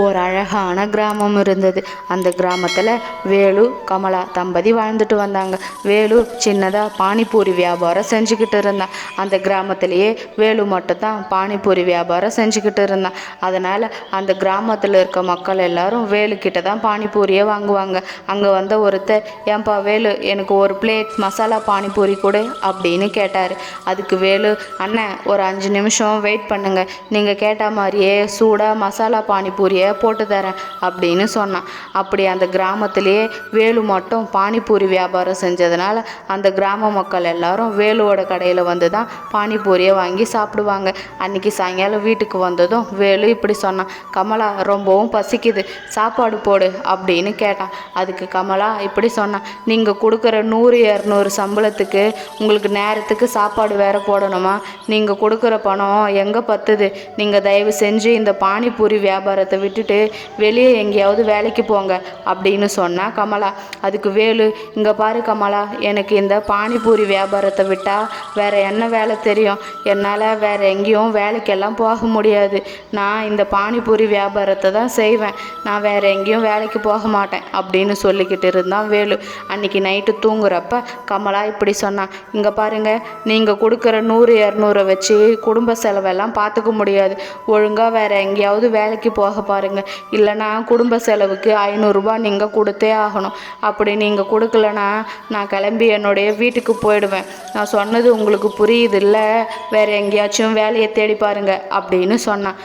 ஒரு அழகான கிராமம் இருந்தது. அந்த கிராமத்தில் வேலு கமலா தம்பதி வாழ்ந்துட்டு வந்தாங்க. வேலு சின்னதாக பானிபூரி வியாபாரம் செஞ்சுக்கிட்டு இருந்தான். அந்த கிராமத்திலேயே வேலு மட்டும்தான் பானிபூரி வியாபாரம் செஞ்சுக்கிட்டு இருந்தான். அதனால் அந்த கிராமத்தில் இருக்க மக்கள் எல்லாரும் வேலுக்கிட்ட தான் பானிபூரியை வாங்குவாங்க. அங்கே வந்த ஒருத்தர், ஏன்பா வேலு, எனக்கு ஒரு பிளேட் மசாலா பானிபூரி கொடு அப்படின்னு கேட்டார். அதுக்கு வேலு, அண்ணன் ஒரு 5 நிமிஷம் வெயிட் பண்ணுங்க, நீங்கள் கேட்ட மாதிரியே சூடாக மசாலா பானிபூரியை போட்டு தரேன் அப்படின்னு சொன்னான். அப்படி அந்த கிராமத்திலேயே வேலு மட்டும் பானிபூரி வியாபாரம் செஞ்சதுனால அந்த கிராம மக்கள் எல்லாரும் வேலுவோட கடையில் வந்து தான் பானிபூரியை வாங்கி சாப்பிடுவாங்க. அன்றைக்கி சாயங்காலம் வீட்டுக்கு வந்ததும் வேலு இப்படி சொன்னான், கமலா ரொம்பவும் பசிக்குது, சாப்பாடு போடு அப்படின்னு கேட்டான். அதுக்கு கமலா இப்படி சொன்னான், நீங்கள் கொடுக்குற 100-200 சம்பளத்துக்கு உங்களுக்கு நேரத்துக்கு சாப்பாடு வேற போடணுமா? நீங்கள் கொடுக்குற பணம் எங்கே பத்துது? நீங்கள் தயவு செஞ்சு இந்த பானிபூரி வியாபாரத்தை விட்டுட்டு வெளியே எங்கேயாவது வேலைக்கு போங்க அப்படின்னு சொன்னா கமலா. அதுக்கு வேலு, இங்கே பாரு கமலா, எனக்கு இந்த பானிபூரி வியாபாரத்தை விட்டால் வேற என்ன வேலை தெரியும்? என்னால் வேற எங்கேயும் வேலைக்கெல்லாம் போக முடியாது. நான் இந்த பானிபூரி வியாபாரத்தை தான் செய்வேன், நான் வேற எங்கேயும் வேலைக்கு போக மாட்டேன் அப்படின்னு சொல்லிக்கிட்டு இருந்தான் வேலு. அன்னைக்கு நைட்டு தூங்குறப்ப கமலா இப்படி சொன்னான், இங்கே பாருங்க, நீங்கள் கொடுக்குற 100-200 வச்சு குடும்ப செலவெல்லாம் பார்த்துக்க முடியாது. ஒழுங்காக வேற எங்கேயாவது வேலைக்கு போக பாருங்க, இல்லைனா குடும்ப செலவுக்கு 500 ரூபாய் நீங்கள் கொடுத்தே ஆகணும். அப்படி நீங்கள் கொடுக்கலனா நான் கிளம்பி என்னுடைய வீட்டுக்கு போயிடுவேன். நான் சொன்னது உங்களுக்கு புரியுது இல்லை? வேற எங்கேயாச்சும் வேலையை தேடி பாருங்க அப்படின்னு சொன்னான்.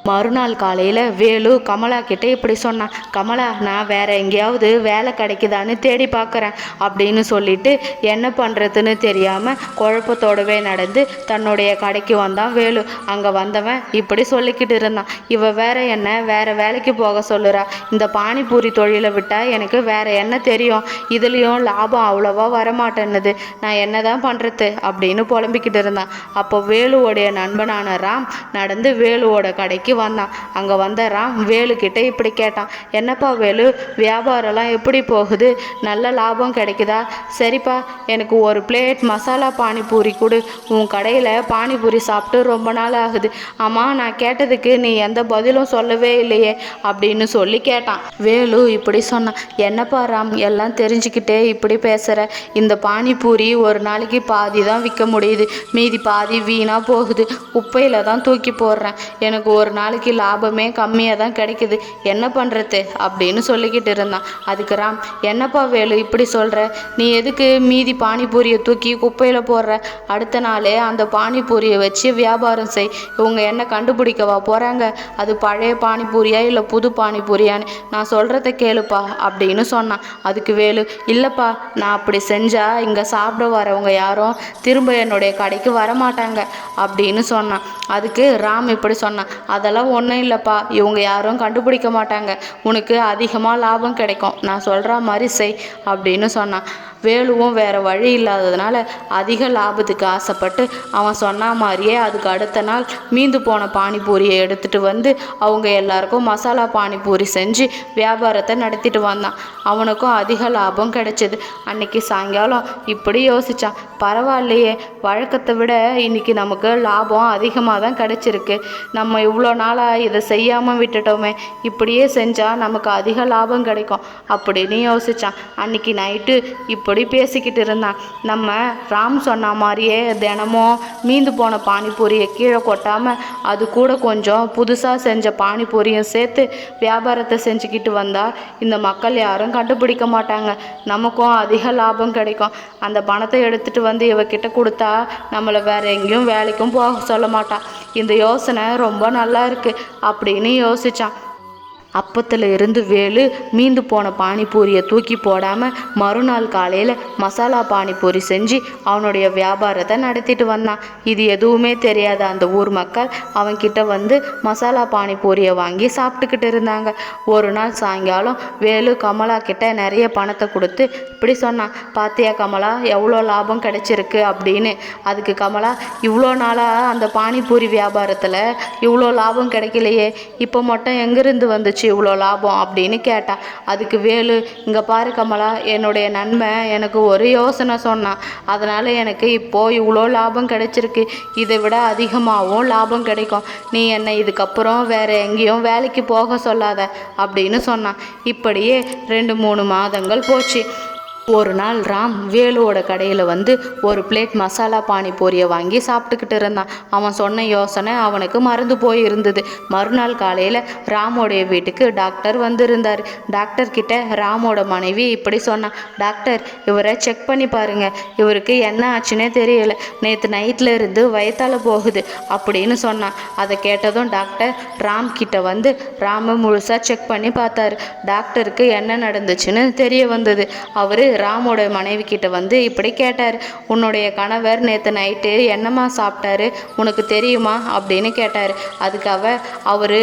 மறுநாள் காலையில் வேலு கமலா கிட்டே இப்படி சொன்னான், கமலா, நான் வேற எங்கேயாவது வேலை கிடைக்குதான்னு தேடி பார்க்குறேன் அப்படின்னு சொல்லிட்டு என்ன பண்ணுறதுன்னு தெரியாமல் குழப்பத்தோடவே நடந்து தன்னுடைய கடைக்கு வந்தான் வேலு. அங்கே வந்தவன் இப்படி சொல்லிக்கிட்டு இருந்தான், இவ வேற என்ன வேற வேலைக்கு போக சொல்லுறா, இந்த பானிபூரி தொழிலை விட்டால் எனக்கு வேற என்ன தெரியும், இதுலேயும் லாபம் அவ்வளோவா வரமாட்டேன்னுது, நான் என்ன தான் பண்ணுறது அப்படின்னு புலம்பிக்கிட்டு இருந்தான். அப்போ வேலுவோடைய நண்பனான ராம் நடந்து வேலுவோட கடைக்கு வந்தான். அங்கே வந்த ராம் வேலுக்கிட்ட இப்படி கேட்டான், என்னப்பா வேலு, வியாபாரம்லாம் எப்படி போகுது? நல்ல லாபம் கிடைக்குதா? சரிப்பா, எனக்கு ஒரு பிளேட் மசாலா பானிபூரி கொடு, உன் கடையில் பானிபூரி சாப்பிட்டு ரொம்ப நாள் ஆகுது. ஆமாம், நான் கேட்டதுக்கு நீ எந்த பதிலும் சொல்லவே இல்லையே அப்படின்னு சொல்லி கேட்டான். வேலு இப்படி சொன்னான், என்னப்பா ராம், எல்லாம் தெரிஞ்சுக்கிட்டே இப்படி பேசுகிற, இந்த பானிபூரி ஒரு நாளைக்கு பாதி தான் விற்க முடியுது, மீதி பாதி வீணாக போகுது, குப்பையில் தான் தூக்கி போடுறேன், எனக்கு ஒரு நாளைக்கு லாபமே கம்மியாக தான் கிடைக்குது, என்ன பண்ணுறது அப்படின்னு சொல்லிக்கிட்டு இருந்தான். அதுக்கு ராம், என்னப்பா வேலு இப்படி சொல்கிற, நீ எதுக்கு மீதி பானிபூரியை தூக்கி குப்பையில் போடுற? அடுத்த நாளே அந்த பானிபூரியை வச்சு வியாபாரம் செய், இவங்க என்ன கண்டுபிடிக்கவா போகிறாங்க? அது பழைய பானிபூரியா இல்லை புது பானிபூரியான்னு நான் சொல்கிறத கேளுப்பா அப்படின்னு சொன்னான். அதுக்கு வேலு, இல்லைப்பா, நான் அப்படி செஞ்சால் இங்கே சாப்பிட வரவங்க யாரும் திரும்ப என்னுடைய கடைக்கு வரமாட்டாங்க அப்படின்னு சொன்னான். அதுக்கு ராம் இப்படி சொன்னான், அதெல்லாம் ஒன்றும் இல்லைப்பா, இவங்க யாரும் கண்டுபிடிக்க மாட்டாங்க, உனக்கு அதிகமாக லாபம் கிடைக்கும், நான் சொல்கிற மாதிரி செய் அப்படின்னு சொன்னான். வேலுவும் வேறு வழி இல்லாததுனால அதிக லாபத்துக்கு ஆசைப்பட்டு அவன் சொன்ன மாதிரியே அதுக்கு அடுத்த நாள் மீந்து போன பானிபூரியை எடுத்துகிட்டு வந்து அவங்க எல்லாருக்கும் மசாலா பானிபூரி செஞ்சு வியாபாரத்தை நடத்திட்டு வந்தான். அவனுக்கும் அதிக லாபம் கிடைச்சிது. அன்னைக்கு சாயங்காலம் இப்படி யோசித்தான், பரவாயில்லையே, வழக்கத்தை விட இன்னைக்கு நமக்கு லாபம் அதிகமாக தான் கிடைச்சிருக்கு, நம்ம இவ்வளோ நாளாக இதை செய்யாமல் விட்டுட்டோமே, இப்படியே செஞ்சால் நமக்கு அதிக லாபம் கிடைக்கும் அப்படின்னு யோசித்தான். அன்னைக்கு நைட்டு இப்படி பேசிக்கிட்டு இருந்தான். நம்ம ராம் சொன்ன மாதிரியே தினமும் மீந்து போன பானிபூரியை கீழே கொட்டாமல் அது கூட கொஞ்சம் புதுசாக செஞ்ச பானிபூரியும் சேர்த்து வியாபாரத்தை செஞ்சுக்கிட்டு வந்தால் இந்த மக்கள் யாரும் கண்டுபிடிக்க மாட்டாங்க, நமக்கும் அதிக லாபம் கிடைக்கும், அந்த பணத்தை எடுத்துகிட்டு வந்து இவகிட்ட கொடுத்தா நம்மளை வேற எங்கேயும் வேலைக்கும் போக சொல்ல மாட்டான், இந்த யோசனை ரொம்ப நல்லா இருக்கு அப்படின்னு யோசித்தான். அப்பத்தில் இருந்து வேலு மீந்து போன பானிபூரியை தூக்கி போடாமல் மறுநாள் காலையில் மசாலா பானிபூரி செஞ்சு அவனுடைய வியாபாரத்தை நடத்திட்டு வந்தான். இது எதுவுமே தெரியாத அந்த ஊர் மக்கள் அவன்கிட்ட வந்து மசாலா பானிபூரியை வாங்கி சாப்பிட்டுக்கிட்டு இருந்தாங்க. ஒரு நாள் சாயங்காலம் வேலு கமலா கிட்ட நிறைய பணத்தை கொடுத்து இப்படி சொன்னான், பாத்தியா கமலா, எவ்வளோ லாபம் கிடைச்சிருக்கு அப்படின்னு. அதுக்கு கமலா, இவ்வளோ நாளாக அந்த பானிபூரி வியாபாரத்தில் இவ்வளோ லாபம் கிடைக்கலையே, இப்போ மட்டும் எங்கேருந்து வந்துச்சு வந்துச்சு இவ்வளோ லாபம் அப்படின்னு கேட்டா. அதுக்கு வேலு, இங்கே பாரு கமலா, என்னுடைய நண்பன் எனக்கு ஒரு யோசனை சொன்னான். அதனால் எனக்கு இப்போது இவ்வளோ லாபம் கிடைச்சிருக்கு. இதை விட அதிகமாகவும் லாபம் கிடைக்கும். நீ என்னை இதுக்கப்புறம் வேறு எங்கேயும் வேலைக்கு போக சொல்லாத அப்படின்னு சொன்னான். இப்படியே 2-3 மாதங்கள் போச்சு. ஒரு நாள் ராம் வேலுவோட கடையில் வந்து ஒரு பிளேட் மசாலா பானிபூரியை வாங்கி சாப்பிட்டுக்கிட்டு இருந்தான். அவன் சொன்ன யோசனை அவனுக்கு மறந்து போய் இருந்தது. மறுநாள் காலையில் ராமோடைய வீட்டுக்கு டாக்டர் வந்திருந்தார். டாக்டர் கிட்ட ராமோட மனைவி இப்படி சொன்னான், டாக்டர், இவரை செக் பண்ணி பாருங்க, இவருக்கு என்ன ஆச்சுன்னே தெரியல, நேற்று நைட்டில் இருந்து வயிற்றால போகுது அப்படின்னு சொன்னான். அதை கேட்டதும் டாக்டர் ராம் கிட்ட வந்து ராமை முழுசாக செக் பண்ணி பார்த்தாரு. டாக்டருக்கு என்ன நடந்துச்சுன்னு தெரிய வந்தது. அவர் ராமோட மனைவி கிட்ட வந்து இப்படி கேட்டார், உன்னுடைய கணவர் நேற்று நைட்டு என்னம்மா சாப்பிட்டாரு, உனக்கு தெரியுமா அப்படின்னு கேட்டார். அதுக்கு அவர்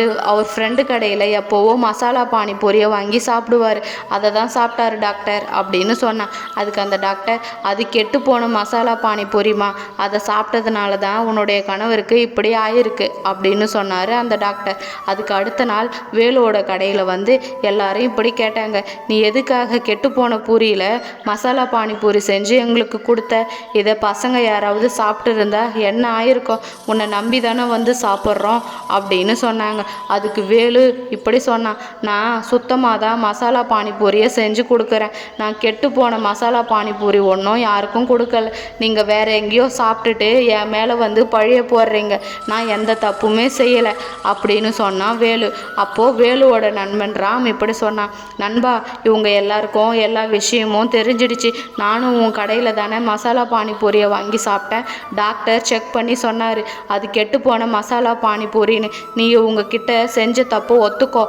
ஃப்ரெண்டு கடையில் எப்போவோ மசாலா பானிபூரியை வாங்கி சாப்பிடுவார், அதை தான் சாப்பிட்டாரு டாக்டர் அப்படின்னு சொன்னான். அதுக்கு அந்த டாக்டர், அது கெட்டு போன மசாலா பானிபூரிமா, அதை சாப்பிட்டதுனால தான் உன்னுடைய கணவருக்கு இப்படி ஆயிருக்கு அப்படின்னு சொன்னார் அந்த டாக்டர். அதுக்கு அடுத்த நாள் வேலுவோட கடையில் வந்து எல்லாரும் இப்படி கேட்டாங்க, நீ எதுக்காக கெட்டு போன பூரியில் மசாலா பானிபூரி செஞ்சு எங்களுக்கு கொடுத்த, இதை பசங்க யாராவது சாப்பிட்டு இருந்தா என்ன ஆயிருக்கும், உன்னை நம்பி தானே வந்து சாப்பிட்றோம் அப்படின்னு சொன்னாங்க. அதுக்கு வேலு இப்படி சொன்னான், நான் சுத்தமாக தான் மசாலா பானிபூரியை செஞ்சு கொடுக்குறேன், நான் கெட்டு போன மசாலா பானிபூரி ஒன்றும் யாருக்கும் கொடுக்கல, நீங்கள் வேற எங்கேயோ சாப்பிட்டுட்டு என் மேலே வந்து பழிய போடுறீங்க, நான் எந்த தப்புமே செய்யலை அப்படின்னு சொன்னான் வேலு. அப்போது வேலுவோட நண்பன் ராம் இப்படி சொன்னான், நண்பா, இவங்க எல்லாருக்கும் எல்லா விஷயமும் தெரிஞ்சிடுச்சு, நானும் உன் கடையில் தானே மசாலா பானிபூரியை வாங்கி சாப்பிட்டேன், டாக்டர் செக் பண்ணி சொன்னார் அது கெட்டு போன மசாலா பானிபூரின்னு, நீ உங்ககிட்ட செஞ்ச தப்பு ஒத்துக்கோ,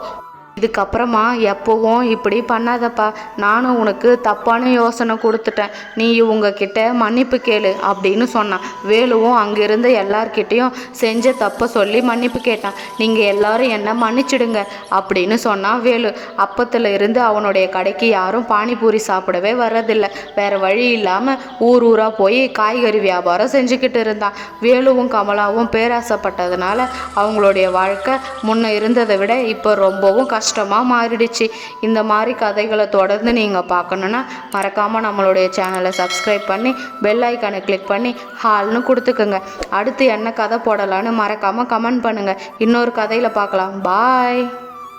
இதுக்கப்புறமா எப்போவும் இப்படி பண்ணாதப்பா, நானும் உனக்கு தப்பான யோசனை கொடுத்துட்டேன், நீ உங்ககிட்ட மன்னிப்பு கேளு அப்படின்னு சொன்னான். வேலுவும் அங்கிருந்த எல்லார்கிட்டையும் செஞ்ச தப்பை சொல்லி மன்னிப்பு கேட்டான். நீங்கள் எல்லாரும் என்ன மன்னிச்சிடுங்க அப்படின்னு சொன்னான் வேலு. அப்பத்துல இருந்து அவனுடைய கடைக்கு யாரும் பானிபூரி சாப்பிடவே வர்றதில்லை. வேறு வழி இல்லாமல் ஊர் ஊராக போய் காய்கறி வியாபாரம் செஞ்சுக்கிட்டு இருந்தான். வேலுவும் கமலாவும் பேராசைப்பட்டதுனால அவங்களுடைய வாழ்க்கை முன்ன இருந்ததை விட இப்போ ரொம்பவும் கஷ்டமாக மாறிடுச்சு. இந்த மாதிரி கதைகளை தொடர்ந்து நீங்கள் பார்க்கணுன்னா மறக்காமல் நம்மளுடைய சேனலை சப்ஸ்கிரைப் பண்ணி பெல் ஐக்கானை கிளிக் பண்ணி ஹால்னு கொடுத்துக்குங்க. அடுத்து என்ன கதை போடலான்னு மறக்காமல் கமெண்ட் பண்ணுங்கள். இன்னொரு கதையில் பார்க்கலாம். பாய்.